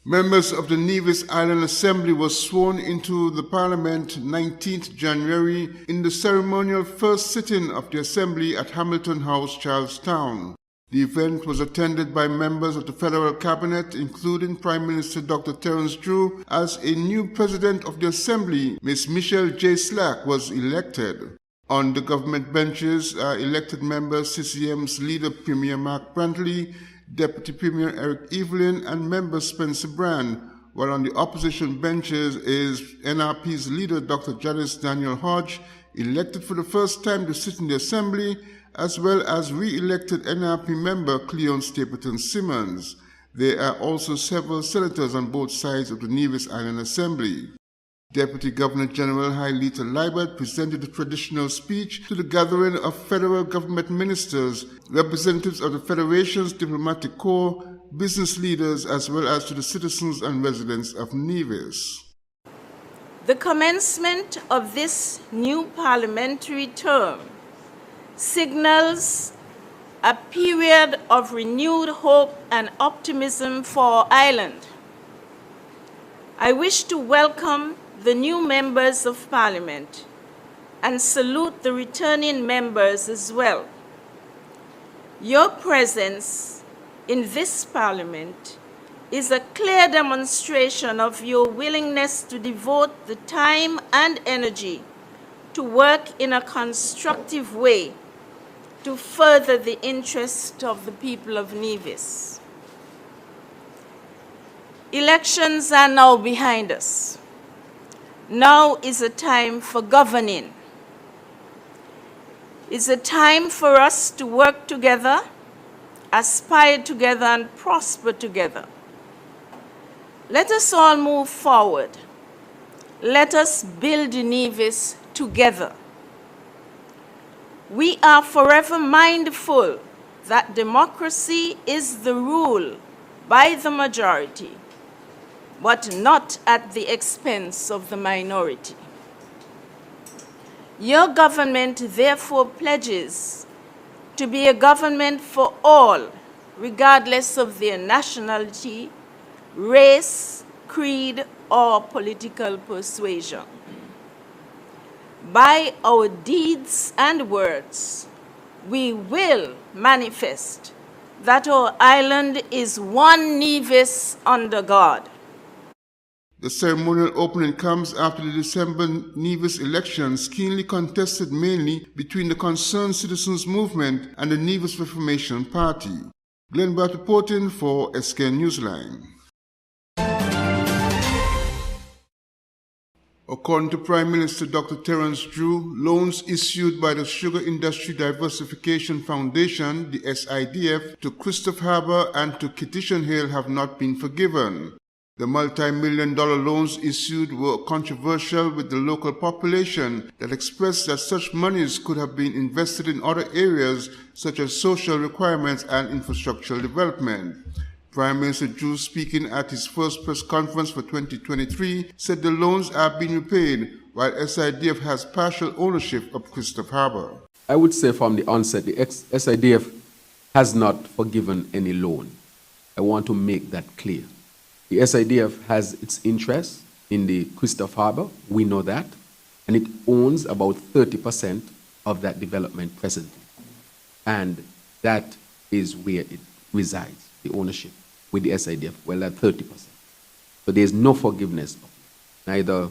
Members of the Nevis Island Assembly were sworn into the Parliament 19th January in the ceremonial first sitting of the Assembly at Hamilton House, Charlestown. The event was attended by members of the Federal Cabinet, including Prime Minister Dr. Terence Drew, as a new President of the Assembly, Ms. Michelle J. Slack, was elected. On the government benches are elected members CCM's leader Premier Mark Brantley, Deputy Premier Eric Evelyn, and member Spencer Brand, while on the opposition benches is NRP's leader Dr. Janice Daniel Hodge, elected for the first time to sit in the Assembly, as well as re-elected NRP member Cleon Stapleton Simmons. There are also several senators on both sides of the Nevis Island Assembly. Deputy Governor General Hailita Liebert presented a traditional speech to the gathering of federal government ministers, representatives of the Federation's diplomatic corps, business leaders, as well as to the citizens and residents of Nevis. The commencement of this new parliamentary term signals a period of renewed hope and optimism for our island. I wish to welcome the new members of Parliament and salute the returning members as well. Your presence in this Parliament is a clear demonstration of your willingness to devote the time and energy to work in a constructive way to further the interest of the people of Nevis. Elections are now behind us. Now is a time for governing. It's a time for us to work together, aspire together, and prosper together. Let us all move forward. Let us build Nevis together. We are forever mindful that democracy is the rule by the majority, but not at the expense of the minority. Your government therefore pledges to be a government for all, regardless of their nationality, race, creed, or political persuasion. By our deeds and words, we will manifest that our island is one Nevis under God. The ceremonial opening comes after the December Nevis elections, keenly contested mainly between the Concerned Citizens Movement and the Nevis Reformation Party. Glenn Bart reporting for SK Newsline. According to Prime Minister Dr. Terence Drew, loans issued by the Sugar Industry Diversification Foundation, the SIDF, to Christophe Harbour and to Kitishan Hill have not been forgiven. The multi-million-dollar loans issued were controversial with the local population that expressed that such monies could have been invested in other areas such as social requirements and infrastructural development. Prime Minister Drew, speaking at his first press conference for 2023, said the loans are being repaid while SIDF has partial ownership of Christophe Harbour. I would say from the onset, the SIDF has not forgiven any loan. I want to make that clear. The SIDF has its interest in the Christophe Harbour, we know that, and it owns about 30% of that development presently. And that is where it resides, the ownership with the SIDF, well at 30%. So there's no forgiveness, neither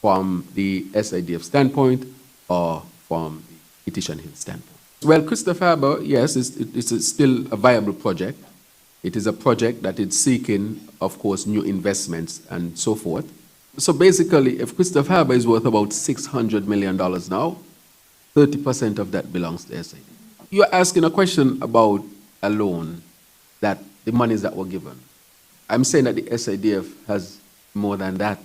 from the SIDF standpoint or from the Kitishan Hill standpoint. Well, Christophe Harbour, yes, it's still a viable project. It is a project that is seeking, of course, new investments and so forth. So basically, if Christophe Harbour is worth about $600 million now, 30% of that belongs to SIDF. You're asking a question about a loan, that the monies that were given. I'm saying that the SIDF has more than that.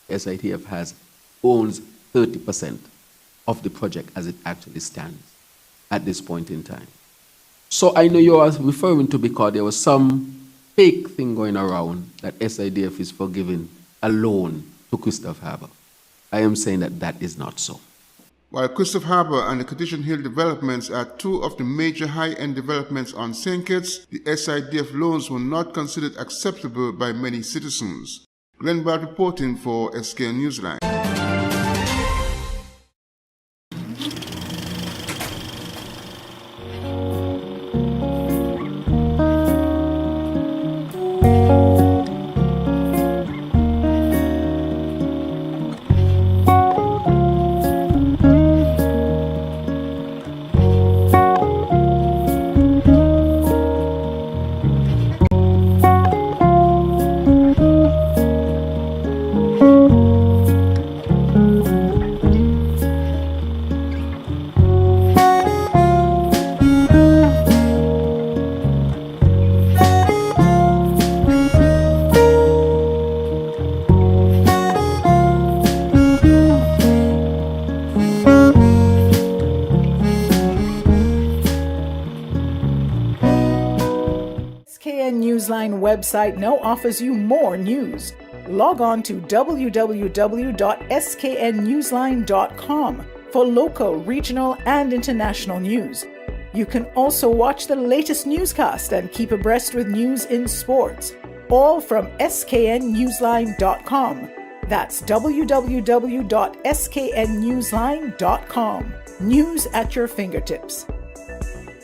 SIDF owns 30% of the project as it actually stands at this point in time. So I know you are referring to because there was some fake thing going around that SIDF is forgiving a loan to Christophe Harbour. I am saying that that is not so. While Christopher Harbour and the Cottition Hill developments are two of the major high-end developments on St. Kitts, the SIDF loans were not considered acceptable by many citizens. Glenn Bart reporting for SKN Newsline. SKN Newsline website now offers you more news. Log on to www.sknnewsline.com for local, regional, and international news. You can also watch the latest newscast and keep abreast with news in sports, all from sknnewsline.com. That's www.sknnewsline.com. News at your fingertips.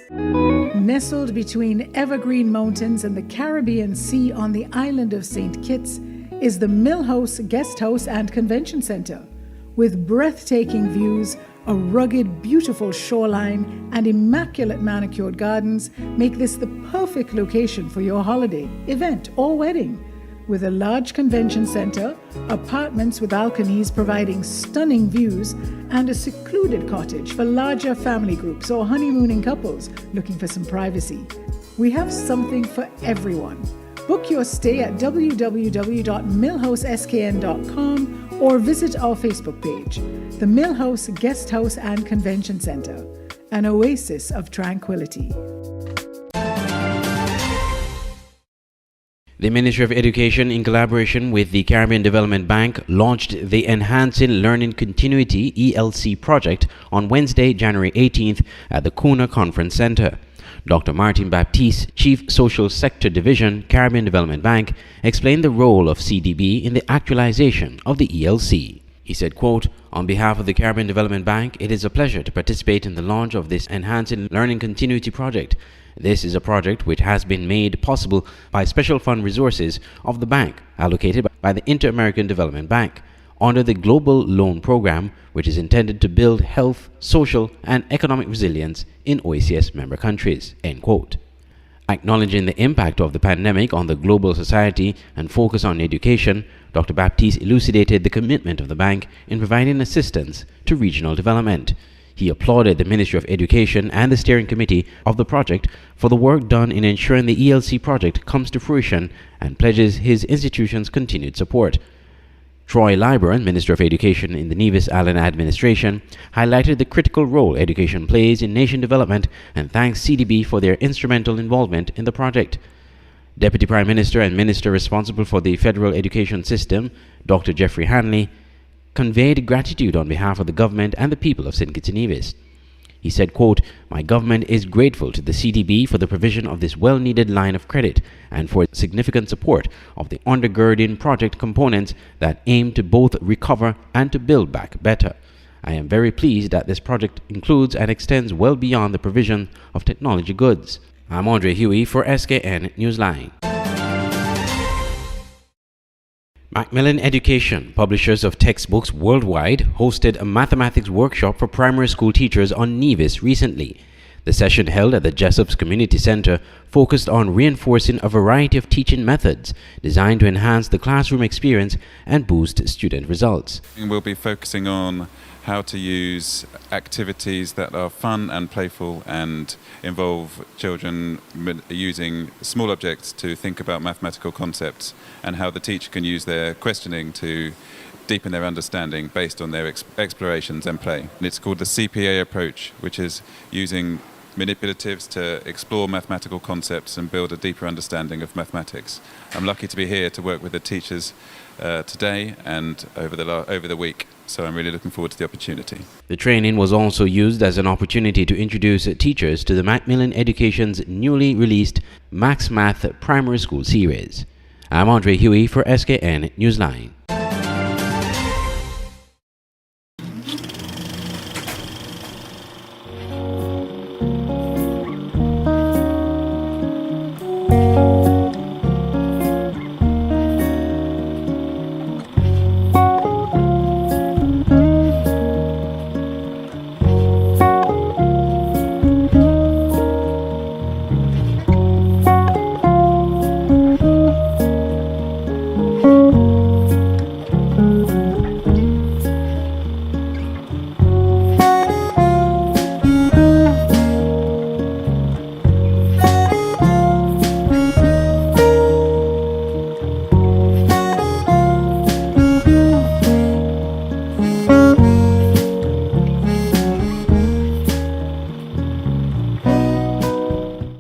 Nestled between evergreen mountains and the Caribbean Sea on the island of St. Kitts is the Millhouse Guest House and Convention Center. With breathtaking views, a rugged, beautiful shoreline, and immaculate manicured gardens make this the perfect location for your holiday, event, or wedding. With a large convention center, apartments with balconies providing stunning views, and a secluded cottage for larger family groups or honeymooning couples looking for some privacy. We have something for everyone. Book your stay at www.millhouseskn.com or visit our Facebook page, the Millhouse Guest House and Convention Center, an oasis of tranquility. The Ministry of Education, in collaboration with the Caribbean Development Bank, launched the Enhancing Learning Continuity ELC project on Wednesday, January 18th at the Kuna Conference Center. Dr. Martin Baptiste, Chief Social Sector Division, Caribbean Development Bank, explained the role of CDB in the actualization of the ELC. He said, quote, "On behalf of the Caribbean Development Bank, it is a pleasure to participate in the launch of this Enhancing Learning Continuity project. This is a project which has been made possible by special fund resources of the bank allocated by the Inter-American Development Bank under the Global Loan Program, which is intended to build health, social, and economic resilience in OECS member countries." End quote. Acknowledging the impact of the pandemic on the global society and focus on education, Dr. Baptiste elucidated the commitment of the bank in providing assistance to regional development. He applauded the Ministry of Education and the steering committee of the project for the work done in ensuring the ELC project comes to fruition and pledges his institution's continued support. Troy Lyburn, Minister of Education in the Nevis Island Administration, highlighted the critical role education plays in nation development and thanked CDB for their instrumental involvement in the project. Deputy Prime Minister and Minister responsible for the federal education system, Dr. Jeffrey Hanley, conveyed gratitude on behalf of the government and the people of St. Kitts and Nevis. He said, quote, "My government is grateful to the CDB for the provision of this well-needed line of credit and for significant support of the undergirding project components that aim to both recover and to build back better. I am very pleased that this project includes and extends well beyond the provision of technology goods." I'm Andre Huey for SKN Newsline. Macmillan Education, publishers of textbooks worldwide, hosted a mathematics workshop for primary school teachers on Nevis recently. The session, held at the Jessop's Community Center, focused on reinforcing a variety of teaching methods designed to enhance the classroom experience and boost student results. We'll be focusing on how to use activities that are fun and playful and involve children using small objects to think about mathematical concepts, and how the teacher can use their questioning to deepen their understanding based on their explorations and play. And it's called the CPA approach, which is using manipulatives to explore mathematical concepts and build a deeper understanding of mathematics. I'm lucky to be here to work with the teachers today and over the week. So I'm really looking forward to the opportunity. The training was also used as an opportunity to introduce teachers to the Macmillan Education's newly released Max Math Primary School series. I'm Andre Huey for SKN Newsline.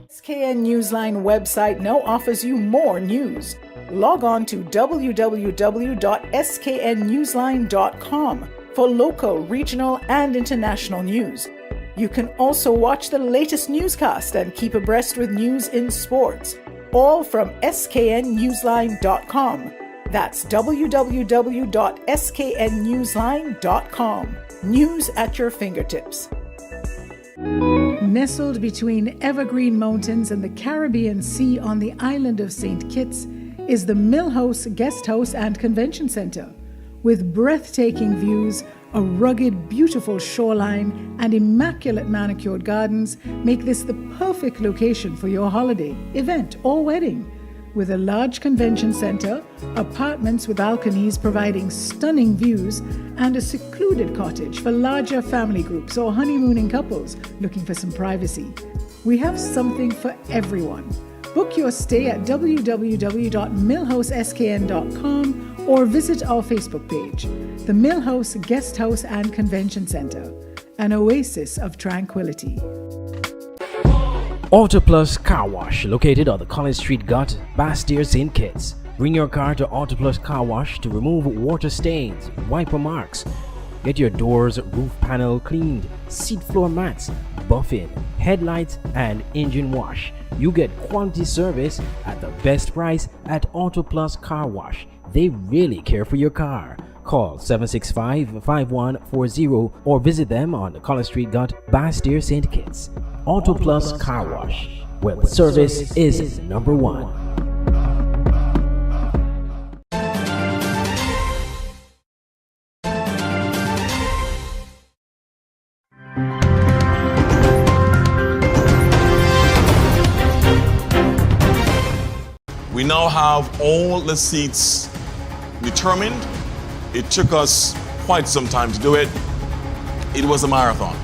SKN Newsline website now offers you more news. Log on to www.sknnewsline.com for local, regional, and international news. You can also watch the latest newscast and keep abreast with news in sports, all from sknnewsline.com. That's www.sknnewsline.com. News at your fingertips. Nestled between evergreen mountains and the Caribbean Sea on the island of St. Kitts is the Mill House Guest House and Convention Center. With breathtaking views, a rugged, beautiful shoreline, and immaculate manicured gardens make this the perfect location for your holiday, event, or wedding. With a large convention center, apartments with balconies providing stunning views, and a secluded cottage for larger family groups or honeymooning couples looking for some privacy. We have something for everyone. Book your stay at www.millhouseskn.com or visit our Facebook page, the Mill House Guest House and Convention Center, an oasis of tranquility. Auto Plus Car Wash, located on the College Street Gut, Bastyr, St. Kitts. Bring your car to Auto Plus Car Wash to remove water stains, wiper marks. Get your doors, roof panel cleaned, seat floor mats, buffing, headlights, and engine wash. You get quality service at the best price at Auto Plus Car Wash. They really care for your car. Call 765-5140 or visit them on the College Street Gut, Bastyr, St. Kitts. Auto Plus Car Wash, where the service is number one. We now have all the seats determined. It took us quite some time to do it. It was a marathon.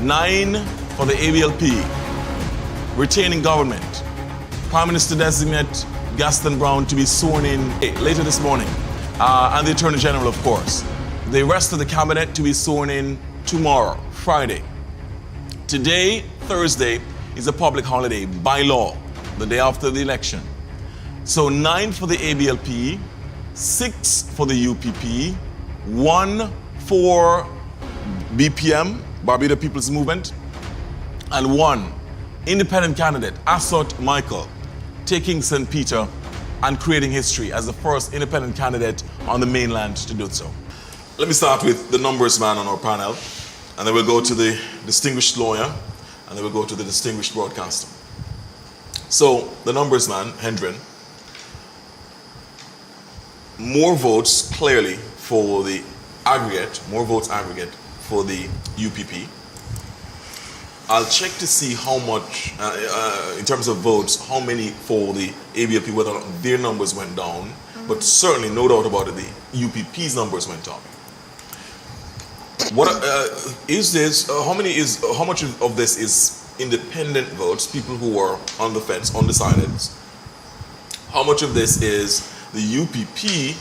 9 for the ABLP, retaining government. Prime Minister-designate Gaston Brown to be sworn in later this morning, and the Attorney General, of course. The rest of the cabinet to be sworn in tomorrow, Friday. Today, Thursday, is a public holiday by law, the day after the election. So 9 for the ABLP, 6 for the UPP, 1 for BPM, Barbados People's Movement, and 1 independent candidate, Assot Michael, taking St. Peter and creating history as the first independent candidate on the mainland to do so. Let me start with the numbers man on our panel, and then we'll go to the distinguished lawyer, and then we'll go to the distinguished broadcaster. So, the numbers man, Hendren, more votes clearly for the aggregate, more votes aggregate for the UPP. I'll check to see how much, in terms of votes, how many for the ABLP, whether or not their numbers went down, but certainly, no doubt about it, the UPP's numbers went up. What is this? How much of this is independent votes, people who are on the fence, undecided? How much of this is the UPP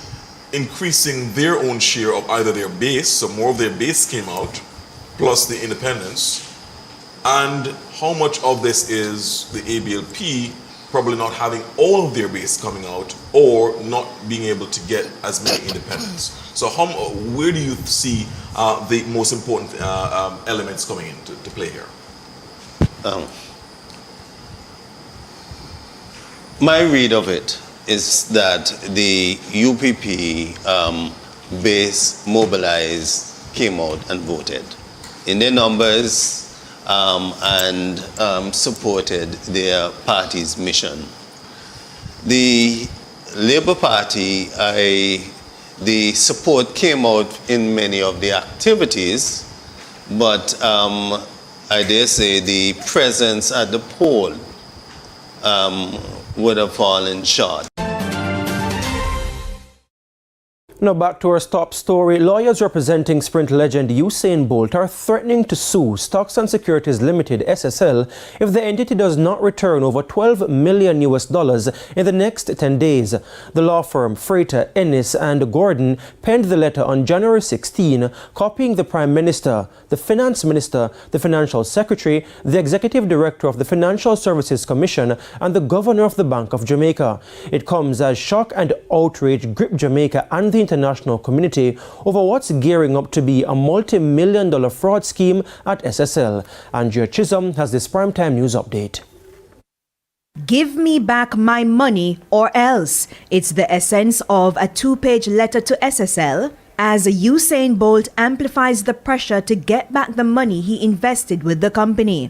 increasing their own share of either their base, so more of their base came out, plus the independents, and how much of this is the ABLP probably not having all of their base coming out or not being able to get as many independents. So where do you see the most important elements coming into play here? My read of it is that the UPP base mobilized, came out and voted in their numbers and supported their party's mission. The Labour Party, the support came out in many of the activities, but I dare say the presence at the poll would have fallen short. Now back to our top story. Lawyers representing Sprint legend Usain Bolt are threatening to sue Stocks and Securities Limited (SSL) if the entity does not return over $12 million in the next 10 days. The law firm Frater, Ennis and Gordon penned the letter on January 16, copying the Prime Minister, the Finance Minister, the Financial Secretary, the Executive Director of the Financial Services Commission and the Governor of the Bank of Jamaica. It comes as shock and outrage grip Jamaica and the international community over what's gearing up to be a multi-million-dollar fraud scheme at SSL. Andrea Chisholm has this primetime news update. Give me back my money or else. It's the essence of a 2-page letter to SSL as Usain Bolt amplifies the pressure to get back the money he invested with the company.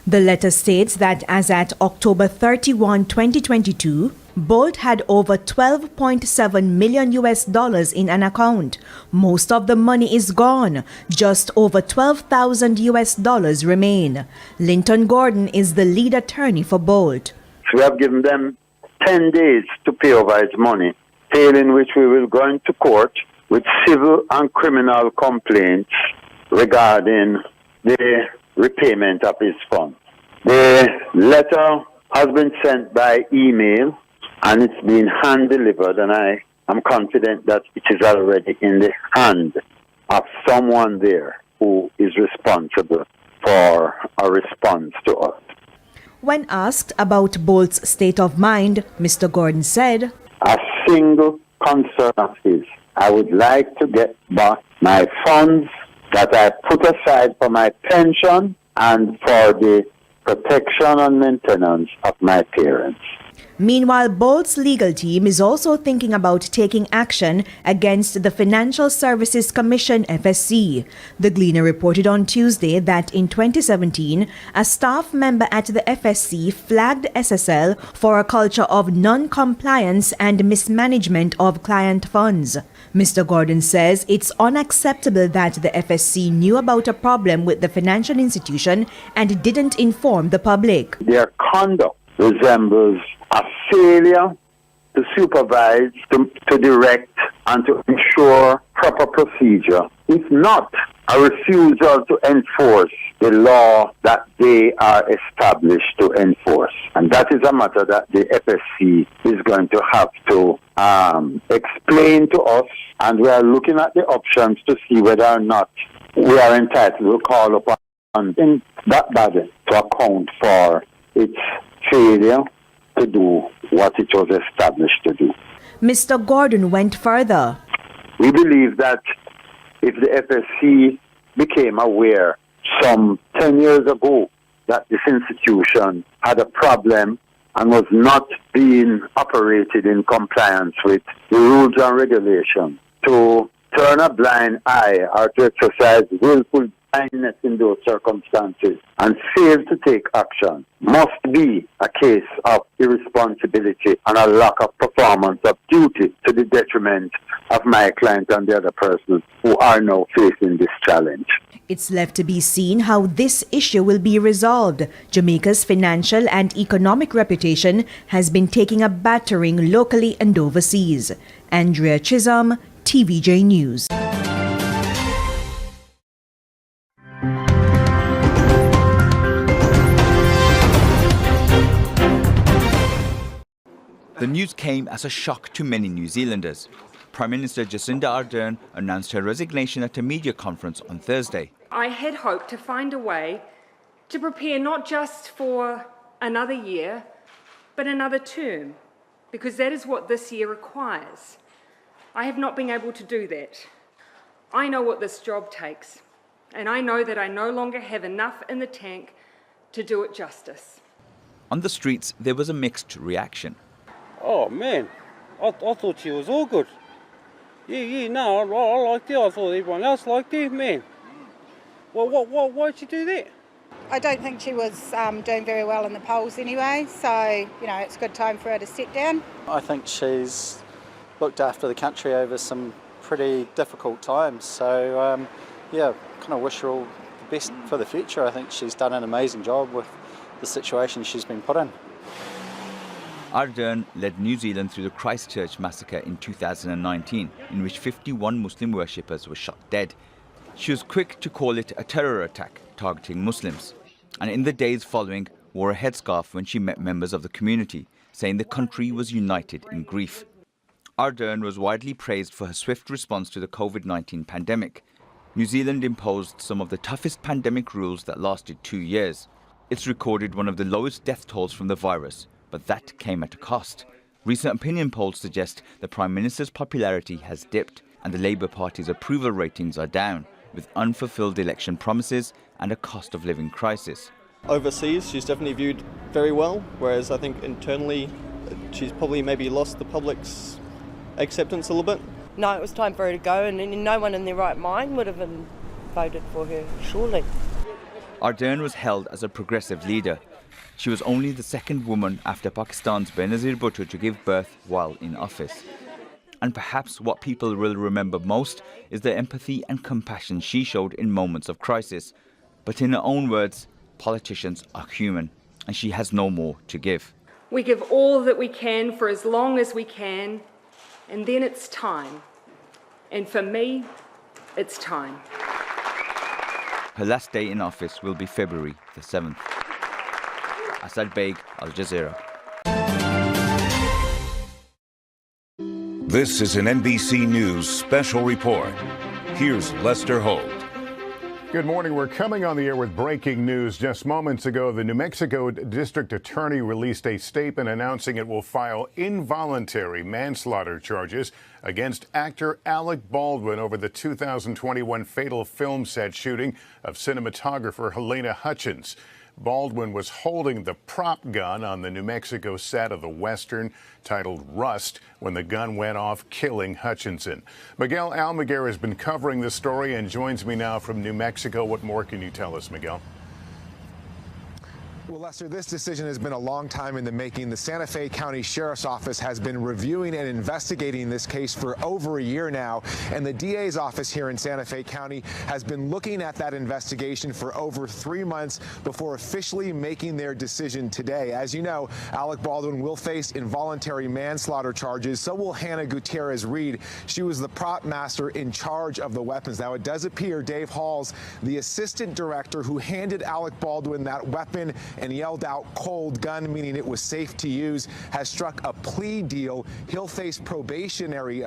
The letter states that as at October 31, 2022, Bolt had over $12.7 million in an account. Most of the money is gone. Just over $12,000 remain. Linton Gordon is the lead attorney for Bolt. We have given them 10 days to pay over its money, failing which we will go into court with civil and criminal complaints regarding the repayment of his funds. The letter has been sent by email and it's been hand-delivered, and I am confident that it is already in the hand of someone there who is responsible for a response to us. When asked about Bolt's state of mind, Mr. Gordon said, "A single concern of his, I would like to get back my funds that I put aside for my pension and for the protection and maintenance of my parents." Meanwhile, Bolt's legal team is also thinking about taking action against the Financial Services Commission (FSC). The Gleaner reported on Tuesday that in 2017, a staff member at the FSC flagged SSL for a culture of non-compliance and mismanagement of client funds. Mr. Gordon says it's unacceptable that the FSC knew about a problem with the financial institution and didn't inform the public. Their conduct resembles a failure to supervise, to direct, and to ensure proper procedure, if not a refusal to enforce the law that they are established to enforce. And that is a matter that the FSC is going to have to explain to us, and we are looking at the options to see whether or not we are entitled to call upon in that body to account for its failure to do what it was established to do. Mr. Gordon went further. We believe that if the FSC became aware some 10 years ago that this institution had a problem and was not being operated in compliance with the rules and regulations, to turn a blind eye or to exercise willful blindness in those circumstances and fail to take action must be a case of irresponsibility and a lack of performance of duty to the detriment of my client and the other persons who are now facing this challenge. It's left to be seen how this issue will be resolved. Jamaica's financial and economic reputation has been taking a battering locally and overseas. Andrea Chisholm, TVJ News. The news came as a shock to many New Zealanders. Prime Minister Jacinda Ardern announced her resignation at a media conference on Thursday. I had hoped to find a way to prepare not just for another year, but another term, because that is what this year requires. I have not been able to do that. I know what this job takes, and I know that I no longer have enough in the tank to do it justice. On the streets, there was a mixed reaction. Oh man, I thought she was all good. No, I liked her. I thought everyone else liked her, man. Well, why'd she do that? I don't think she was doing very well in the polls anyway, so, it's a good time for her to sit down. I think she's looked after the country over some pretty difficult times, so, kind of wish her all the best for the future. I think she's done an amazing job with the situation she's been put in. Ardern led New Zealand through the Christchurch massacre in 2019, in which 51 Muslim worshippers were shot dead. She was quick to call it a terror attack targeting Muslims, and in the days following wore a headscarf when she met members of the community, saying the country was united in grief. Ardern was widely praised for her swift response to the COVID-19 pandemic. New Zealand imposed some of the toughest pandemic rules that lasted 2 years. It's recorded one of the lowest death tolls from the virus, but that came at a cost. Recent opinion polls suggest the Prime Minister's popularity has dipped and the Labour Party's approval ratings are down, with unfulfilled election promises and a cost of living crisis. Overseas, she's definitely viewed very well, whereas I think internally she's probably maybe lost the public's acceptance a little bit. No, it was time for her to go, and no one in their right mind would have voted for her, surely. Ardern was held as a progressive leader. She was only the second woman after Pakistan's Benazir Bhutto to give birth while in office. And perhaps what people will remember most is the empathy and compassion she showed in moments of crisis. But in her own words, politicians are human, and she has no more to give. We give all that we can for as long as we can, and then it's time. And for me, it's time. Her last day in office will be February the 7th. Asad Beg, Al Jazeera. This is an NBC News special report. Here's Lester Holt. Good morning. We're coming on the air with breaking news. Just moments ago, the New Mexico District Attorney released a statement announcing it will file involuntary manslaughter charges against actor Alec Baldwin over the 2021 fatal film set shooting of cinematographer Helena Hutchins. Baldwin was holding the prop gun on the New Mexico set of the Western titled Rust when the gun went off, killing Hutchinson. Miguel Almaguer has been covering this story and joins me now from New Mexico. What more can you tell us, Miguel? Well, Lester, this decision has been a long time in the making. The Santa Fe County Sheriff's Office has been reviewing and investigating this case for over a year now, and the DA's office here in Santa Fe County has been looking at that investigation for over 3 months before officially making their decision today. As you know, Alec Baldwin will face involuntary manslaughter charges. So will Hannah Gutierrez-Reed. She was the prop master in charge of the weapons. Now, it does appear Dave Halls, the assistant director who handed Alec Baldwin that weapon and yelled out cold gun, meaning it was safe to use, has struck a plea deal. He'll face probationary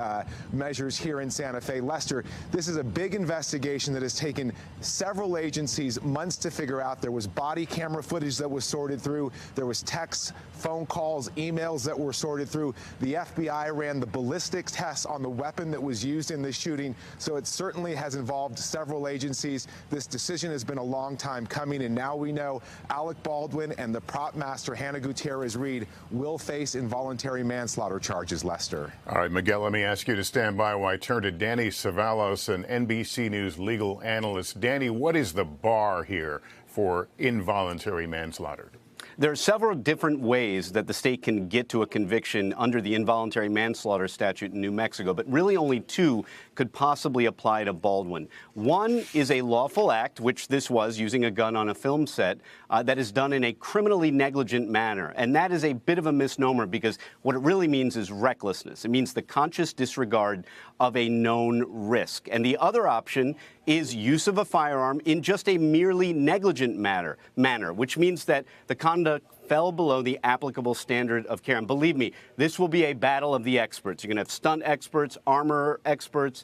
measures here in Santa Fe. Lester, this is a big investigation that has taken several agencies months to figure out. There was body camera footage that was sorted through. There was texts, phone calls, emails that were sorted through. The FBI ran the ballistics tests on the weapon that was used in this shooting. So it certainly has involved several agencies. This decision has been a long time coming, and now we know Alec Baldwin and the prop master, Hannah Gutierrez-Reed, will face involuntary manslaughter charges, Lester. All right, Miguel, let me ask you to stand by while I turn to Danny Savalos, an NBC News legal analyst. Danny, what is the bar here for involuntary manslaughter? There are several different ways that the state can get to a conviction under the involuntary manslaughter statute in New Mexico, but really only two could possibly apply to Baldwin. One is a lawful act, which this was, using a gun on a film set, that is done in a criminally negligent manner. And that is a bit of a misnomer because what it really means is recklessness. It means the conscious disregard of a known risk. And the other option is use of a firearm in just a merely negligent manner, which means that the conduct fell below the applicable standard of care. And believe me, this will be a battle of the experts. You're going to have stunt experts, armor experts,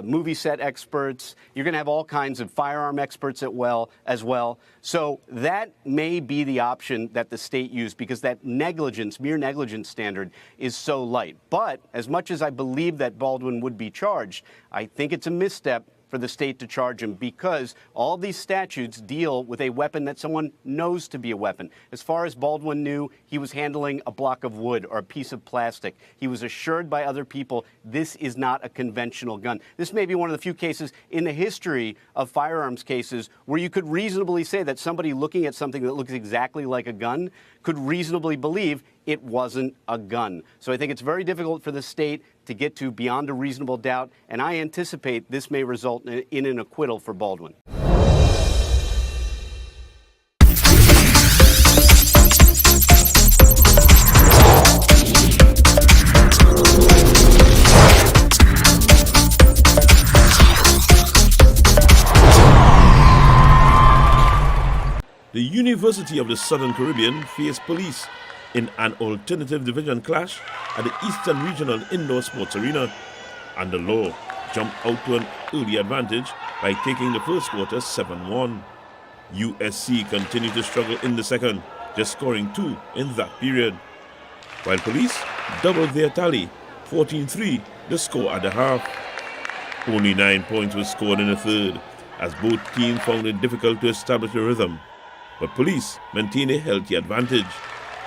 movie set experts. You're going to have all kinds of firearm experts as well. So that may be the option that the state used because that mere negligence standard is so light. But as much as I believe that Baldwin would be charged, I think it's a misstep for the state to charge him because all these statutes deal with a weapon that someone knows to be a weapon. As far as Baldwin knew, he was handling a block of wood or a piece of plastic. He was assured by other people this is not a conventional gun. This may be one of the few cases in the history of firearms cases where you could reasonably say that somebody looking at something that looks exactly like a gun could reasonably believe it wasn't a gun. So I think it's very difficult for the state to get to beyond a reasonable doubt, and I anticipate this may result in an acquittal for Baldwin. The University of the Southern Caribbean faced police in an alternative division clash at the Eastern Regional Indoor Sports Arena, and the law jumped out to an early advantage by taking the first quarter 7-1. USC continued to struggle in the second, just scoring 2 in that period, while police doubled their tally, 14-3 the score at the half. Only 9 points were scored in the third, as both teams found it difficult to establish a rhythm, but police maintained a healthy advantage,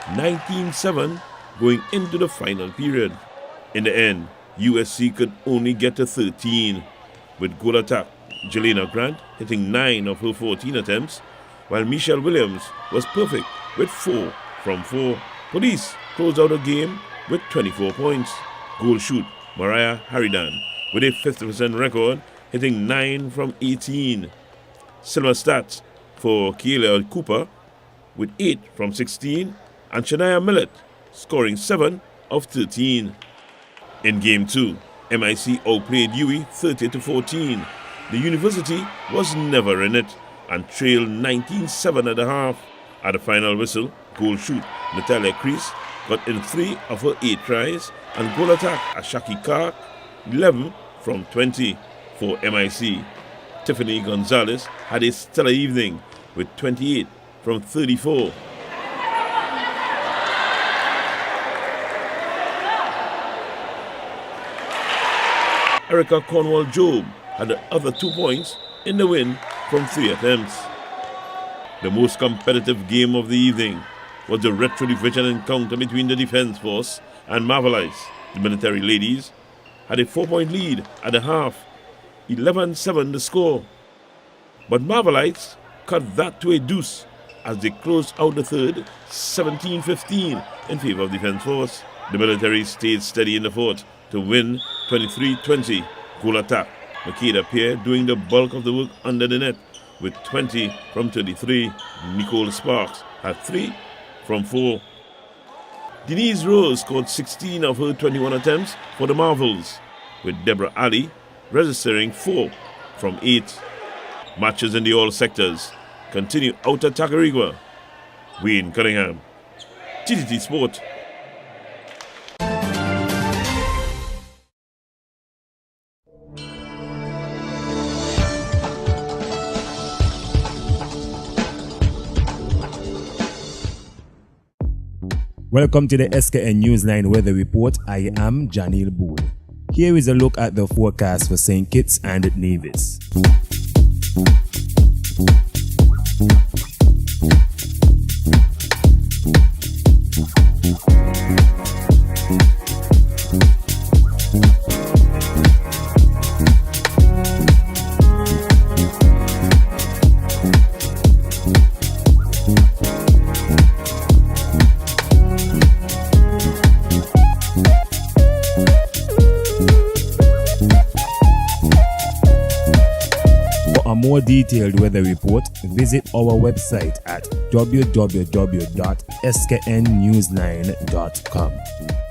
19-7 going into the final period. In the end, USC could only get to 13, with goal attack Jelena Grant hitting 9 of her 14 attempts, while Michelle Williams was perfect with 4 from 4. Police closed out the game with 24 points. Goal shoot Mariah Harridan with a 50% record, hitting 9 from 18. Similar stats for Kayla Cooper with 8 from 16, and Shania Millett scoring 7 of 13. In Game 2, MIC outplayed UE 30-14. The university was never in it and trailed 19-7 at the half. At the final whistle, goal shoot Natalia Kreese got in 3 of her 8 tries, and goal attack Ashaki Kark 11 from 20 for MIC. Tiffany Gonzalez had a stellar evening with 28 from 34. Erica Cornwall-Job had the other 2 points in the win from 3 attempts. The most competitive game of the evening was the retro division encounter between the Defense Force and Marvelites. The military ladies had a 4-point lead at the half, 11-7 the score. But Marvelites cut that to a deuce as they closed out the third, 17-15 in favor of Defense Force. The military stayed steady in the fourth to win 23-20. Goal attack, Makeda Pierre doing the bulk of the work under the net with 20 from 33. Nicole Sparks had 3 from 4. Denise Rose scored 16 of her 21 attempts for the Marvels, with Deborah Ali registering 4 from 8. Matches in the all sectors continue out at Tacarigua. Wayne Cunningham, TTT Sport. Welcome to the SKN Newsline Weather Report. I am Janil Boone. Here is a look at the forecast for St. Kitts and Nevis. More detailed weather report, visit our website at www.sknnewsline.com.